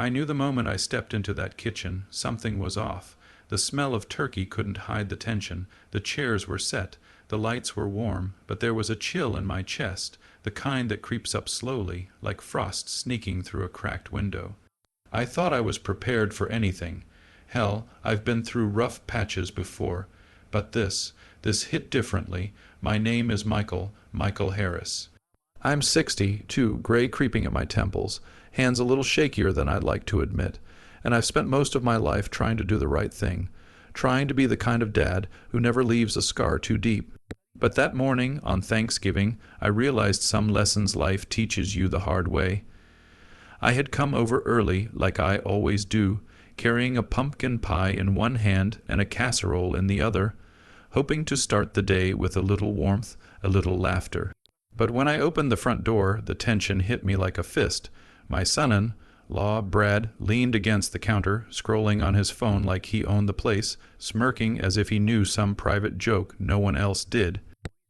I knew the moment I stepped into that kitchen something was off. The smell of turkey couldn't hide the tension. The chairs were set, the lights were warm, but there was a chill in my chest, the kind that creeps up slowly, like frost sneaking through a cracked window. I thought I was prepared for anything. Hell, I've been through rough patches before. But this hit differently. My name is Michael Harris. I'm 60, too, gray creeping at my temples, hands a little shakier than I'd like to admit, and I've spent most of my life trying to do the right thing, trying to be the kind of dad who never leaves a scar too deep. But that morning, on Thanksgiving, I realized some lessons life teaches you the hard way. I had come over early, like I always do, carrying a pumpkin pie in one hand and a casserole in the other, hoping to start the day with a little warmth, a little laughter. But when I opened the front door, the tension hit me like a fist. My son-in-law, Brad, leaned against the counter, scrolling on his phone like he owned the place, smirking as if he knew some private joke no one else did.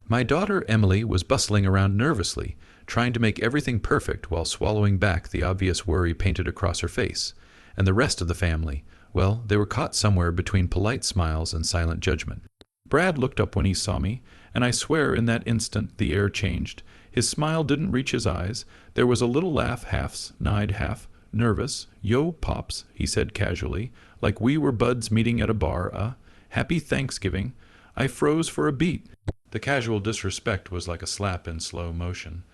My daughter Emily was bustling around nervously, trying to make everything perfect while swallowing back the obvious worry painted across her face. And the rest of the family, well, they were caught somewhere between polite smiles and silent judgment. Brad looked up when he saw me, and I swear in that instant the air changed. His smile didn't reach his eyes. There was a little laugh, half snide, half nervous. "Yo, Pops," he said casually, like we were buds meeting at a bar. Happy Thanksgiving." I froze for a beat. The casual disrespect was like a slap in slow motion.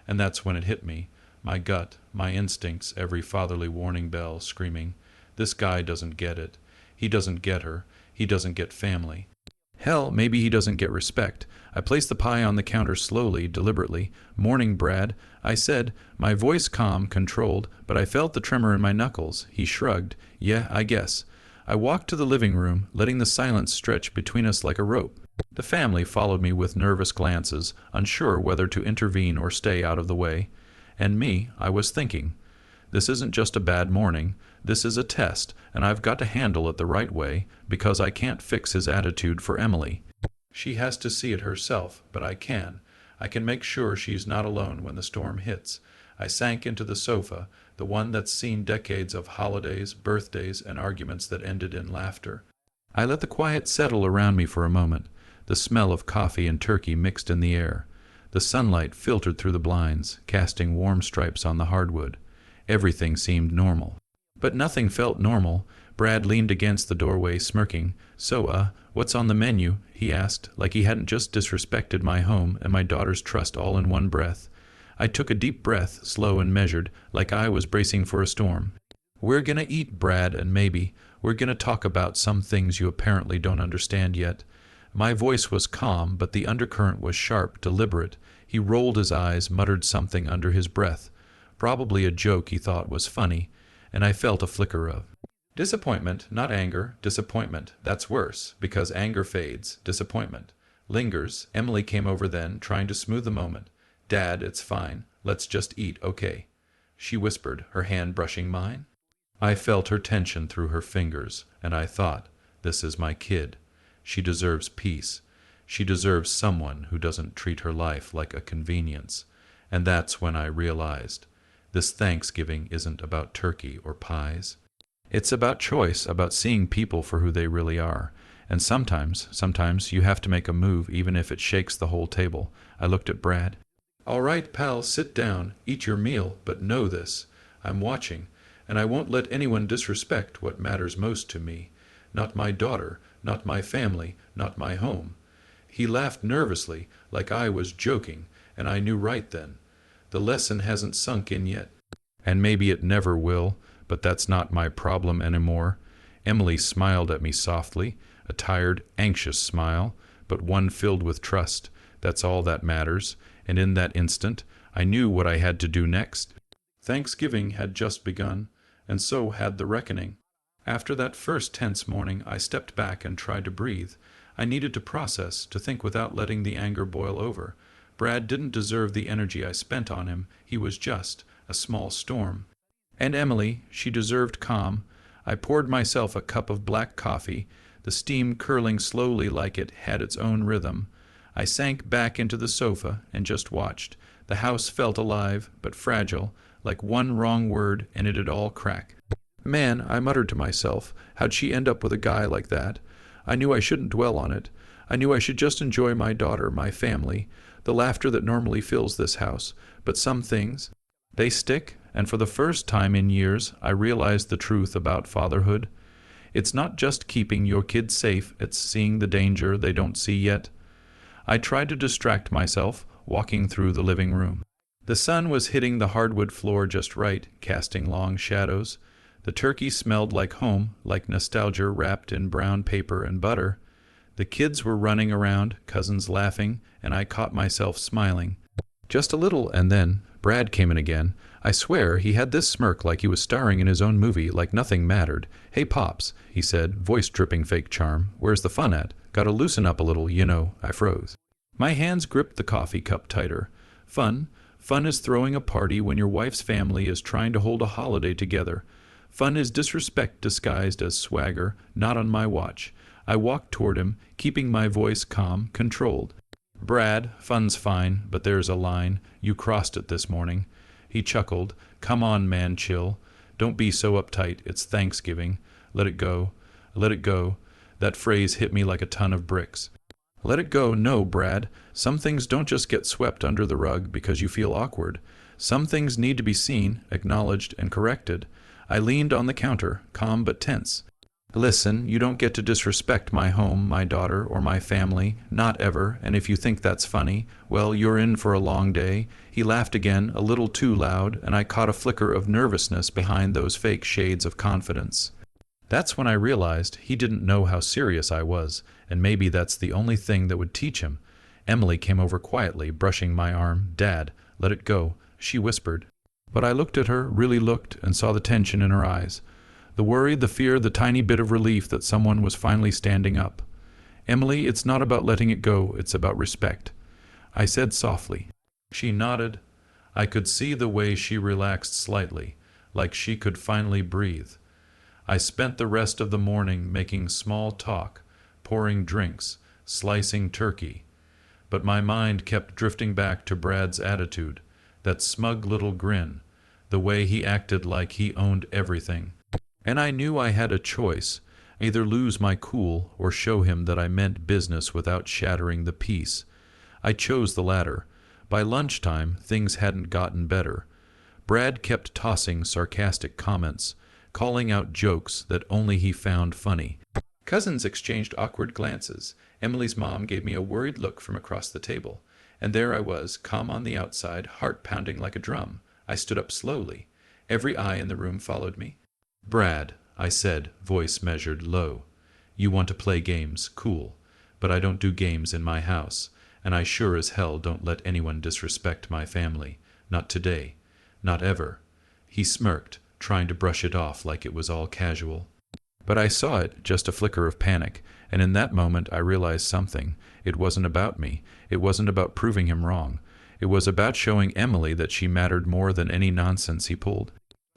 And that's when it hit me. My gut, my instincts, every fatherly warning bell screaming, this guy doesn't get it. He doesn't get her. He doesn't get family. Hell, maybe he doesn't get respect. I placed the pie on the counter slowly, deliberately. "Morning, Brad," I said, my voice calm, controlled, but I felt the tremor in my knuckles. He shrugged. "Yeah, I guess." I walked to the living room, letting the silence stretch between us like a rope. The family followed me with nervous glances, unsure whether to intervene or stay out of the way. And me, I was thinking, this isn't just a bad morning, this is a test, and I've got to handle it the right way, because I can't fix his attitude for Emily. She has to see it herself, but I can. I can make sure she's not alone when the storm hits. I sank into the sofa, the one that's seen decades of holidays, birthdays, and arguments that ended in laughter. I let the quiet settle around me for a moment. The smell of coffee and turkey mixed in the air. The sunlight filtered through the blinds, casting warm stripes on the hardwood. Everything seemed normal. But nothing felt normal. Brad leaned against the doorway, smirking. "So, what's on the menu?" he asked, like he hadn't just disrespected my home and my daughter's trust all in one breath. I took a deep breath, slow and measured, like I was bracing for a storm. "We're gonna eat, Brad, and maybe we're gonna talk about some things you apparently don't understand yet." My voice was calm, but the undercurrent was sharp, deliberate. He rolled his eyes, muttered something under his breath. Probably a joke he thought was funny, and I felt a flicker of disappointment, not anger, disappointment. That's worse, because anger fades, disappointment lingers. Emily came over then, trying to smooth the moment. "Dad, it's fine. Let's just eat, okay?" she whispered, her hand brushing mine. I felt her tension through her fingers, and I thought, this is my kid. She deserves peace. She deserves someone who doesn't treat her life like a convenience. And that's when I realized, this Thanksgiving isn't about turkey or pies. It's about choice, about seeing people for who they really are. And sometimes you have to make a move even if it shakes the whole table. I looked at Brad. "All right, pal, sit down, eat your meal, but know this. I'm watching, and I won't let anyone disrespect what matters most to me. Not my daughter, not my family, not my home." He laughed nervously, like I was joking, and I knew right then. The lesson hasn't sunk in yet. And maybe it never will, but that's not my problem anymore. Emily smiled at me softly, a tired, anxious smile, but one filled with trust. That's all that matters, and in that instant, I knew what I had to do next. Thanksgiving had just begun, and so had the reckoning. After that first tense morning, I stepped back and tried to breathe. I needed to process, to think without letting the anger boil over. Brad didn't deserve the energy I spent on him. He was just a small storm. And Emily, she deserved calm. I poured myself a cup of black coffee, the steam curling slowly like it had its own rhythm. I sank back into the sofa and just watched. The house felt alive, but fragile, like one wrong word and it'd all crack. Man, I muttered to myself, how'd she end up with a guy like that? I knew I shouldn't dwell on it. I knew I should just enjoy my daughter, my family, the laughter that normally fills this house. But some things, they stick, and for the first time in years, I realized the truth about fatherhood. It's not just keeping your kids safe, it's seeing the danger they don't see yet. I tried to distract myself, walking through the living room. The sun was hitting the hardwood floor just right, casting long shadows. The turkey smelled like home, like nostalgia wrapped in brown paper and butter. The kids were running around, cousins laughing, and I caught myself smiling. Just a little, and then Brad came in again. I swear he had this smirk like he was starring in his own movie, like nothing mattered. "Hey, Pops," he said, voice dripping fake charm. "Where's the fun at? Gotta loosen up a little, you know." I froze. My hands gripped the coffee cup tighter. Fun? Fun is throwing a party when your wife's family is trying to hold a holiday together. Fun is disrespect disguised as swagger, not on my watch. I walked toward him, keeping my voice calm, controlled. "Brad, fun's fine, but there's a line. You crossed it this morning." He chuckled. "Come on, man, chill. Don't be so uptight. It's Thanksgiving. Let it go. Let it go." That phrase hit me like a ton of bricks. Let it go? No, Brad. Some things don't just get swept under the rug because you feel awkward. Some things need to be seen, acknowledged, and corrected. I leaned on the counter, calm but tense. "Listen, you don't get to disrespect my home, my daughter, or my family. Not ever, and if you think that's funny, well, you're in for a long day." He laughed again, a little too loud, and I caught a flicker of nervousness behind those fake shades of confidence. That's when I realized he didn't know how serious I was, and maybe that's the only thing that would teach him. Emily came over quietly, brushing my arm. "Dad, let it go," she whispered. But I looked at her, really looked, and saw the tension in her eyes. The worry, the fear, the tiny bit of relief that someone was finally standing up. "Emily, it's not about letting it go, it's about respect," I said softly. She nodded. I could see the way she relaxed slightly, like she could finally breathe. I spent the rest of the morning making small talk, pouring drinks, slicing turkey. But my mind kept drifting back to Brad's attitude, that smug little grin, the way he acted like he owned everything. And I knew I had a choice, either lose my cool or show him that I meant business without shattering the peace. I chose the latter. By lunchtime, things hadn't gotten better. Brad kept tossing sarcastic comments, calling out jokes that only he found funny. Cousins exchanged awkward glances. Emily's mom gave me a worried look from across the table. And there I was, calm on the outside, heart pounding like a drum. I stood up slowly. Every eye in the room followed me. "Brad," I said, voice measured low. "You want to play games, cool. But I don't do games in my house, and I sure as hell don't let anyone disrespect my family. Not today. Not ever." He smirked, trying to brush it off like it was all casual. But I saw it, just a flicker of panic, and in that moment I realized something. It wasn't about me. It wasn't about proving him wrong. It was about showing Emily that she mattered more than any nonsense he pulled.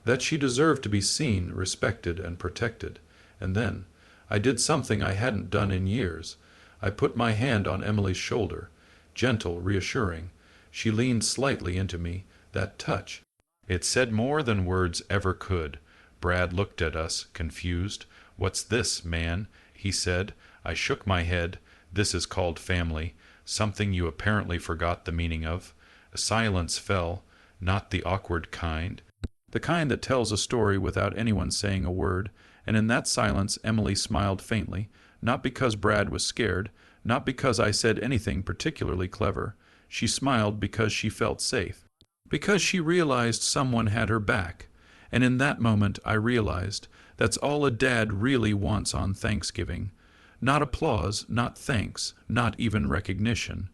That she deserved to be seen, respected, and protected. And then, I did something I hadn't done in years. I put my hand on Emily's shoulder, gentle, reassuring. She leaned slightly into me. That touch, it said more than words ever could. Brad looked at us, confused. "What's this, man?" he said. I shook my head. "This is called family. Something you apparently forgot the meaning of." A silence fell, not the awkward kind. The kind that tells a story without anyone saying a word, and in that silence Emily smiled faintly, not because Brad was scared, not because I said anything particularly clever. She smiled because she felt safe, because she realized someone had her back. And in that moment I realized that's all a dad really wants on Thanksgiving. Not applause, not thanks, not even recognition.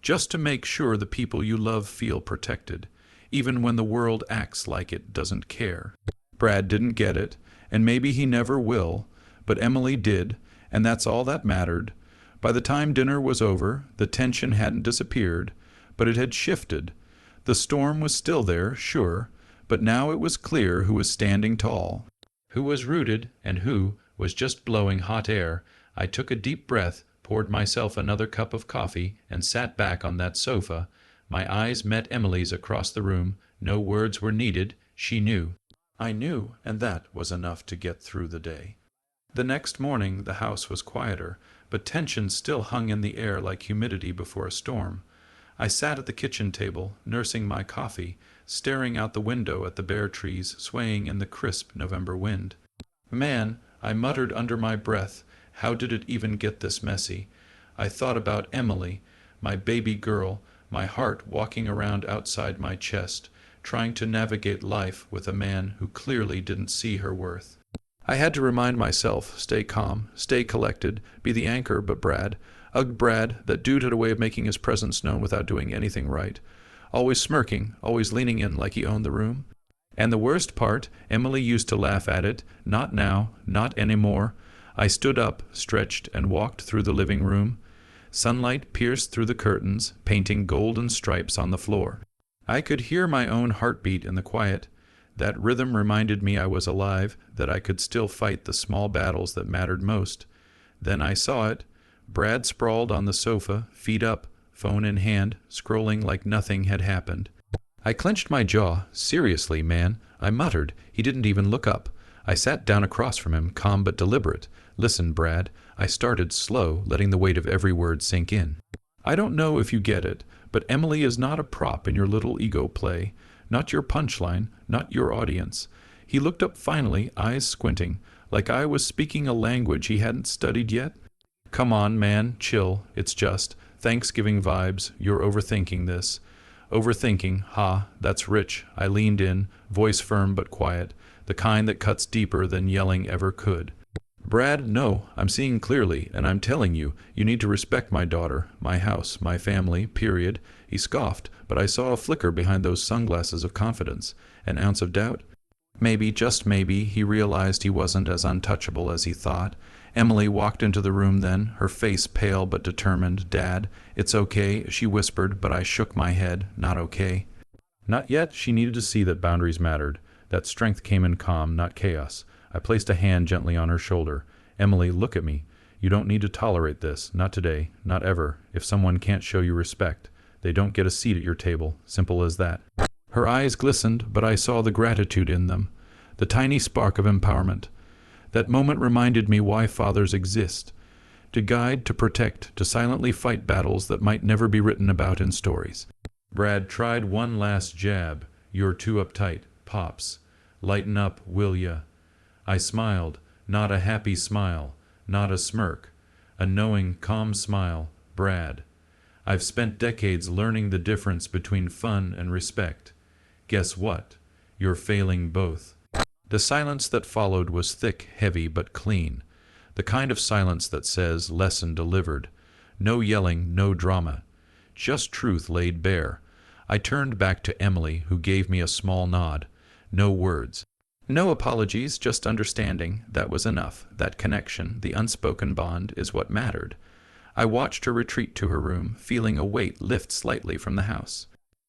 Just to make sure the people you love feel protected, even when the world acts like it doesn't care. Brad didn't get it, and maybe he never will, but Emily did, and that's all that mattered. By the time dinner was over, the tension hadn't disappeared, but it had shifted. The storm was still there, sure, but now it was clear who was standing tall, who was rooted, and who was just blowing hot air. I took a deep breath, poured myself another cup of coffee, and sat back on that sofa. My eyes met Emily's across the room. No words were needed. She knew. I knew, and that was enough to get through the day. The next morning the house was quieter, but tension still hung in the air like humidity before a storm. I sat at the kitchen table, nursing my coffee, staring out the window at the bare trees swaying in the crisp November wind. Man, I muttered under my breath, how did it even get this messy? I thought about Emily, my baby girl, my heart walking around outside my chest, trying to navigate life with a man who clearly didn't see her worth. I had to remind myself, stay calm, stay collected, be the anchor, but Brad, that dude had a way of making his presence known without doing anything right. Always smirking, always leaning in like he owned the room. And the worst part, Emily used to laugh at it, not now, not anymore. I stood up, stretched, and walked through the living room. Sunlight pierced through the curtains, painting golden stripes on the floor. I could hear my own heartbeat in the quiet. That rhythm reminded me I was alive, that I could still fight the small battles that mattered most. Then I saw it. Brad sprawled on the sofa, feet up, phone in hand, scrolling like nothing had happened. I clenched my jaw. Seriously, man, I muttered. He didn't even look up. I sat down across from him, calm but deliberate. Listen, Brad. I started slow, letting the weight of every word sink in. I don't know if you get it, but Emily is not a prop in your little ego play. Not your punchline, not your audience. He looked up finally, eyes squinting, like I was speaking a language he hadn't studied yet. Come on, man, chill. It's just Thanksgiving vibes. You're overthinking this. Overthinking, ha, that's rich. I leaned in, voice firm but quiet, the kind that cuts deeper than yelling ever could. Brad, no, I'm seeing clearly, and I'm telling you, you need to respect my daughter, my house, my family, period. He scoffed, but I saw a flicker behind those sunglasses of confidence, an ounce of doubt. Maybe, just maybe, he realized he wasn't as untouchable as he thought. Emily walked into the room then, her face pale but determined. Dad, it's okay, she whispered, but I shook my head. Not okay. Not yet. She needed to see that boundaries mattered, that strength came in calm, not chaos. I placed a hand gently on her shoulder. Emily, look at me. You don't need to tolerate this. Not today. Not ever. If someone can't show you respect, they don't get a seat at your table. Simple as that. Her eyes glistened, but I saw the gratitude in them, the tiny spark of empowerment. That moment reminded me why fathers exist. To guide, to protect, to silently fight battles that might never be written about in stories. Brad tried one last jab. You're too uptight. Pops. Lighten up, will ya? I smiled, not a happy smile, not a smirk, a knowing, calm smile. Brad. I've spent decades learning the difference between fun and respect. Guess what? You're failing both. The silence that followed was thick, heavy, but clean. The kind of silence that says, lesson delivered. No yelling, no drama. Just truth laid bare. I turned back to Emily, who gave me a small nod. No words. No apologies, just understanding. That was enough. That connection, the unspoken bond, is what mattered. I watched her retreat to her room, feeling a weight lift slightly from the house.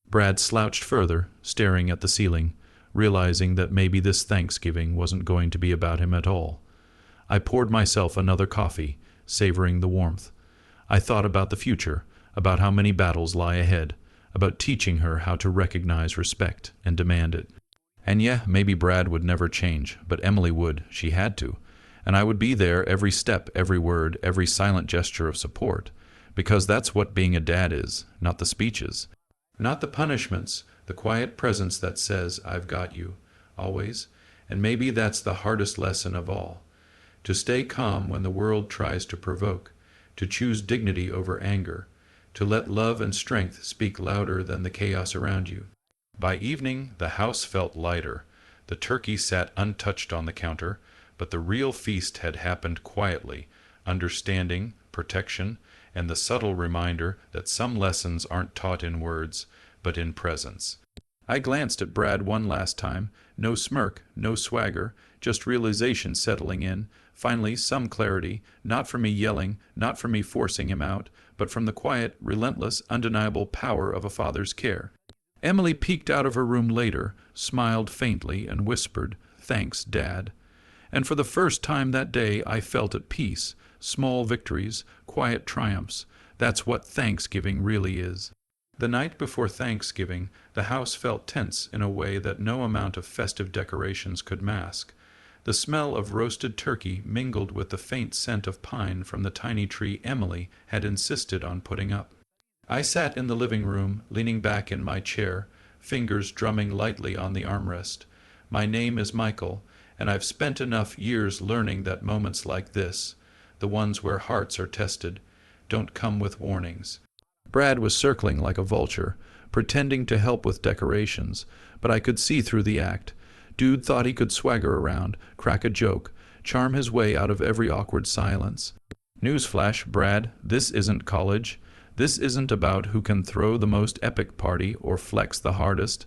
Brad slouched further, staring at the ceiling, realizing that maybe this Thanksgiving wasn't going to be about him at all. I poured myself another coffee, savoring the warmth. I thought about the future, about how many battles lie ahead, about teaching her how to recognize respect and demand it. And yeah, maybe Brad would never change, but Emily would. She had to. And I would be there every step, every word, every silent gesture of support, because that's what being a dad is, not the speeches. Not the punishments, the quiet presence that says, I've got you, always. And maybe that's the hardest lesson of all. To stay calm when the world tries to provoke, to choose dignity over anger, to let love and strength speak louder than the chaos around you. By evening, the house felt lighter. The turkey sat untouched on the counter, but the real feast had happened quietly, understanding, protection, and the subtle reminder that some lessons aren't taught in words, but in presence. I glanced at Brad one last time. No smirk, no swagger, just realization settling in. Finally, some clarity, not from me yelling, not from me forcing him out, but from the quiet, relentless, undeniable power of a father's care. Emily peeked out of her room later, smiled faintly, and whispered, Thanks, Dad. And for the first time that day I felt at peace. Small victories, quiet triumphs. That's what Thanksgiving really is. The night before Thanksgiving, the house felt tense in a way that no amount of festive decorations could mask. The smell of roasted turkey mingled with the faint scent of pine from the tiny tree Emily had insisted on putting up. I sat in the living room, leaning back in my chair, fingers drumming lightly on the armrest. My name is Michael, and I've spent enough years learning that moments like this, the ones where hearts are tested, don't come with warnings. Brad was circling like a vulture, pretending to help with decorations, but I could see through the act. Dude thought he could swagger around, crack a joke, charm his way out of every awkward silence. Newsflash, Brad, this isn't college. This isn't about who can throw the most epic party or flex the hardest.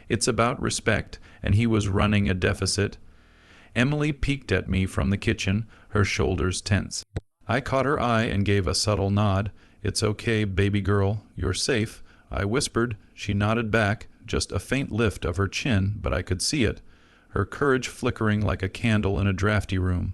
It's about respect, and he was running a deficit. Emily peeked at me from the kitchen, her shoulders tense. I caught her eye and gave a subtle nod. "It's okay, baby girl, you're safe," I whispered. She nodded back, just a faint lift of her chin, but I could see it, her courage flickering like a candle in a drafty room.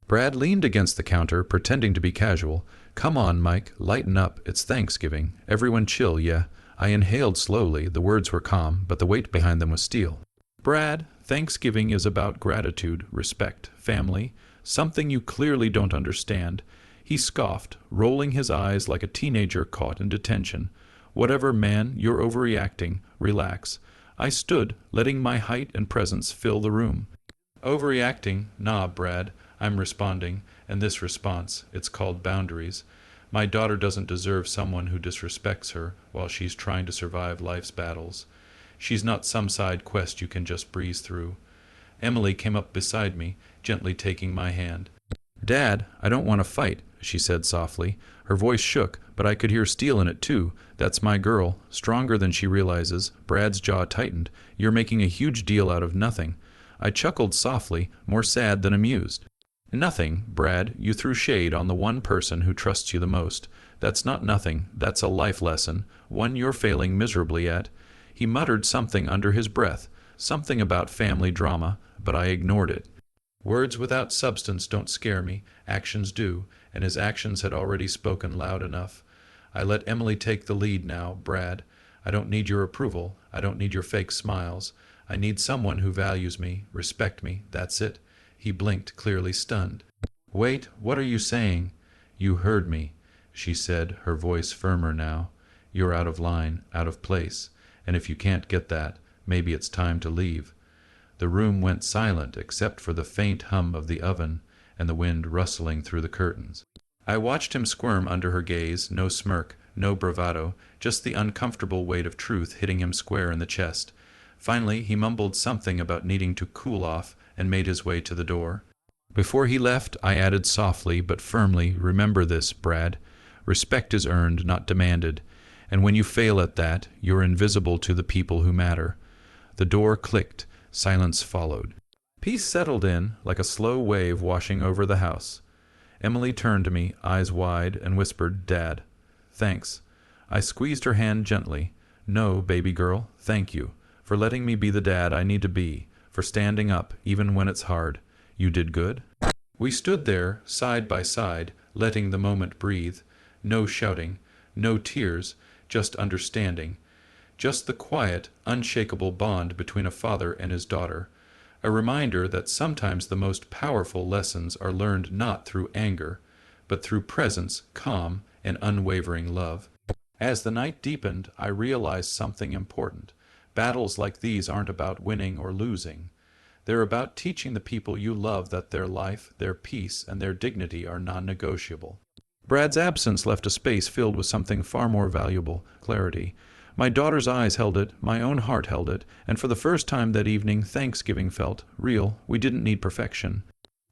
Brad leaned against the counter, pretending to be casual. "Come on, Mike, lighten up, it's Thanksgiving. Everyone chill, yeah." I inhaled slowly, the words were calm, but the weight behind them was steel. "Brad, Thanksgiving is about gratitude, respect, family, something you clearly don't understand." He scoffed, rolling his eyes like a teenager caught in detention. "Whatever, man, you're overreacting. Relax." I stood, letting my height and presence fill the room. "Overreacting? Nah, Brad. I'm responding, and this response, it's called boundaries. My daughter doesn't deserve someone who disrespects her while she's trying to survive life's battles. She's not some side quest you can just breeze through." Emily came up beside me, gently taking my hand. "Dad, I don't want to fight," she said softly. Her voice shook, but I could hear steel in it too. "That's my girl, stronger than she realizes." Brad's jaw tightened. "You're making a huge deal out of nothing." I chuckled softly, more sad than amused. "Nothing, Brad. You threw shade on the one person who trusts you the most. That's not nothing. That's a life lesson, one you're failing miserably at." He muttered something under his breath, something about family drama, but I ignored it. Words without substance don't scare me, actions do, and his actions had already spoken loud enough. I let Emily take the lead now. "Brad, I don't need your approval. I don't need your fake smiles. I need someone who values me, respect me, that's it." He blinked, clearly stunned. "Wait, what are you saying?" "You heard me," she said, her voice firmer now. "You're out of line, out of place, and if you can't get that, maybe it's time to leave." The room went silent except for the faint hum of the oven and the wind rustling through the curtains. I watched him squirm under her gaze, no smirk, no bravado, just the uncomfortable weight of truth hitting him square in the chest. Finally, he mumbled something about needing to cool off and made his way to the door. Before he left, I added softly but firmly, "Remember this, Brad. Respect is earned, not demanded. And when you fail at that, you're invisible to the people who matter." The door clicked. Silence followed. Peace settled in, like a slow wave washing over the house. Emily turned to me, eyes wide, and whispered, "Dad." "Thanks." I squeezed her hand gently. "No, baby girl, thank you. For letting me be the dad I need to be. For standing up, even when it's hard. You did good?" We stood there, side by side, letting the moment breathe. No shouting, no tears, just understanding. Just the quiet, unshakable bond between a father and his daughter. A reminder that sometimes the most powerful lessons are learned not through anger, but through presence, calm, and unwavering love. As the night deepened, I realized something important. Battles like these aren't about winning or losing. They're about teaching the people you love that their life, their peace, and their dignity are non-negotiable. Brad's absence left a space filled with something far more valuable, clarity. My daughter's eyes held it, my own heart held it, and for the first time that evening Thanksgiving felt real. We didn't need perfection.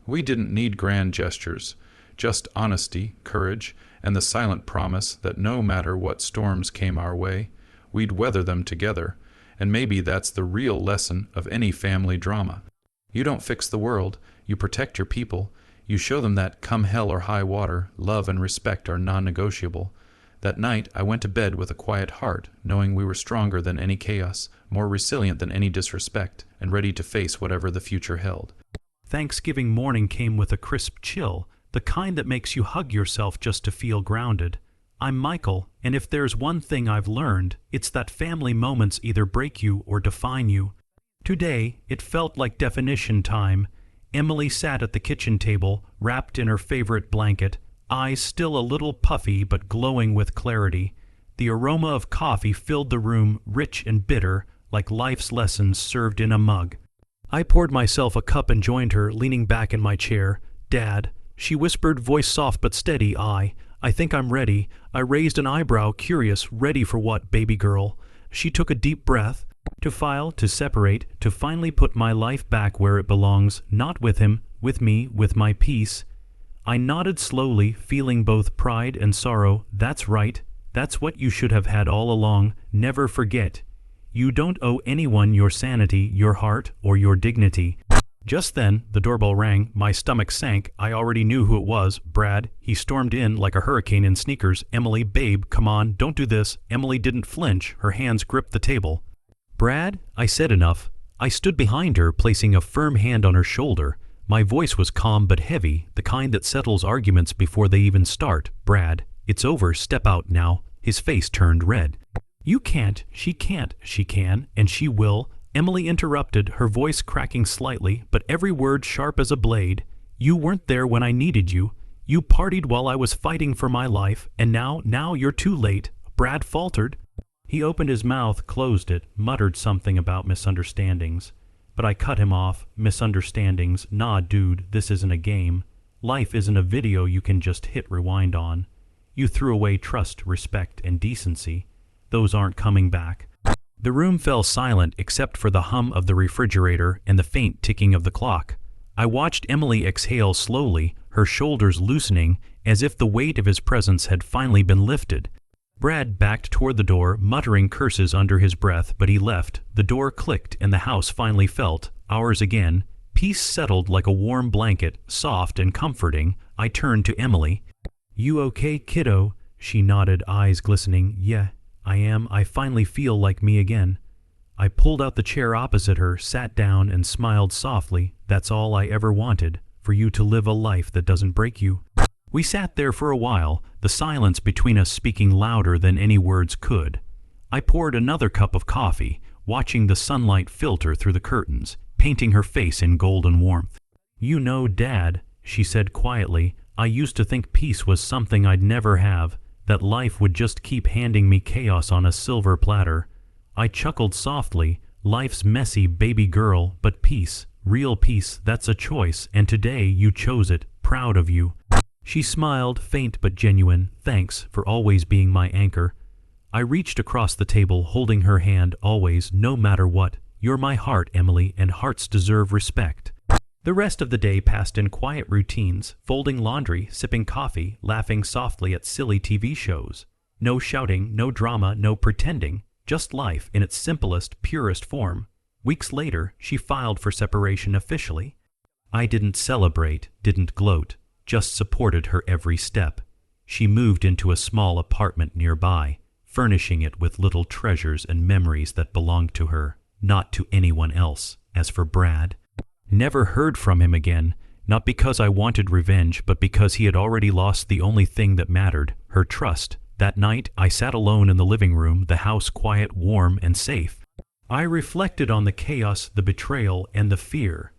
We didn't need grand gestures. Just honesty, courage, and the silent promise that no matter what storms came our way, we'd weather them together. And maybe that's the real lesson of any family drama. You don't fix the world, you protect your people. You show them that, come hell or high water, love and respect are non-negotiable. That night, I went to bed with a quiet heart, knowing we were stronger than any chaos, more resilient than any disrespect, and ready to face whatever the future held. Thanksgiving morning came with a crisp chill, the kind that makes you hug yourself just to feel grounded. I'm Michael, and if there's one thing I've learned, it's that family moments either break you or define you. Today, it felt like definition time. Emily sat at the kitchen table, wrapped in her favorite blanket, eyes still a little puffy but glowing with clarity. The aroma of coffee filled the room, rich and bitter, like life's lessons served in a mug. I poured myself a cup and joined her, leaning back in my chair. "Dad," she whispered, voice soft but steady. I think I'm ready." I raised an eyebrow, curious. "Ready for what, baby girl?" She took a deep breath. "To file, to separate, to finally put my life back where it belongs, not with him, with me, with my peace." I nodded slowly, feeling both pride and sorrow. "That's right. That's what you should have had all along. Never forget. You don't owe anyone your sanity, your heart, or your dignity." Just then, the doorbell rang. My stomach sank. I already knew who it was. Brad. He stormed in like a hurricane in sneakers. "Emily, babe, come on, don't do this." Emily didn't flinch. Her hands gripped the table. "Brad?" I said enough. I stood behind her, placing a firm hand on her shoulder. My voice was calm but heavy, the kind that settles arguments before they even start. "Brad, it's over. Step out now." His face turned red. "You can't. She can't. She can, and she will." Emily interrupted, her voice cracking slightly, but every word sharp as a blade. "You weren't there when I needed you. You partied while I was fighting for my life, and now you're too late." Brad faltered. He opened his mouth, closed it, muttered something about misunderstandings. But I cut him off. "Misunderstandings? Nah, dude, this isn't a game. Life isn't a video you can just hit rewind on. You threw away trust, respect, and decency. Those aren't coming back." The room fell silent except for the hum of the refrigerator and the faint ticking of the clock. I watched Emily exhale slowly, her shoulders loosening, as if the weight of his presence had finally been lifted. Brad backed toward the door, muttering curses under his breath, but he left. The door clicked and the house finally felt ours again. Peace settled like a warm blanket, soft and comforting. I turned to Emily. "You okay, kiddo?" She nodded, eyes glistening. "Yeah, I am. I finally feel like me again." I pulled out the chair opposite her, sat down, and smiled softly. "That's all I ever wanted, for you to live a life that doesn't break you." We sat there for a while, the silence between us speaking louder than any words could. I poured another cup of coffee, watching the sunlight filter through the curtains, painting her face in golden warmth. "You know, Dad," she said quietly, "I used to think peace was something I'd never have, that life would just keep handing me chaos on a silver platter." I chuckled softly. "Life's messy, baby girl, but peace, real peace, that's a choice, and today you chose it. Proud of you." She smiled, faint but genuine. "Thanks for always being my anchor." I reached across the table, holding her hand, "Always, no matter what. You're my heart, Emily, and hearts deserve respect." The rest of the day passed in quiet routines, folding laundry, sipping coffee, laughing softly at silly TV shows. No shouting, no drama, no pretending, just life in its simplest, purest form. Weeks later, she filed for separation officially. I didn't celebrate, didn't gloat, just supported her every step. She moved into a small apartment nearby, furnishing it with little treasures and memories that belonged to her, not to anyone else. As for Brad, never heard from him again, not because I wanted revenge, but because he had already lost the only thing that mattered, her trust. That night, I sat alone in the living room, the house quiet, warm, and safe. I reflected on the chaos, the betrayal, and the fear,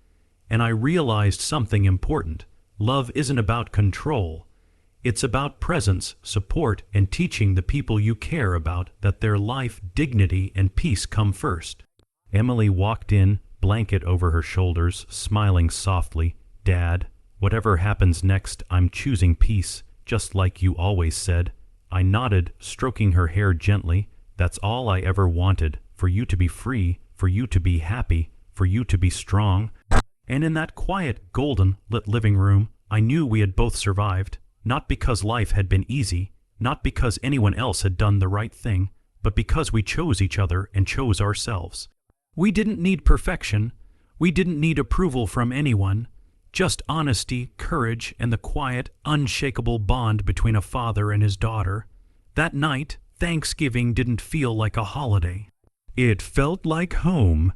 and I realized something important. Love isn't about control. It's about presence, support, and teaching the people you care about that their life, dignity, and peace come first. Emily walked in, blanket over her shoulders, smiling softly. "Dad, whatever happens next, I'm choosing peace, just like you always said." I nodded, stroking her hair gently. "That's all I ever wanted, for you to be free, for you to be happy, for you to be strong." And in that quiet, golden lit living room, I knew we had both survived, not because life had been easy, not because anyone else had done the right thing, but because we chose each other and chose ourselves. We didn't need perfection. We didn't need approval from anyone. Just honesty, courage, and the quiet, unshakable bond between a father and his daughter. That night, Thanksgiving didn't feel like a holiday. It felt like home.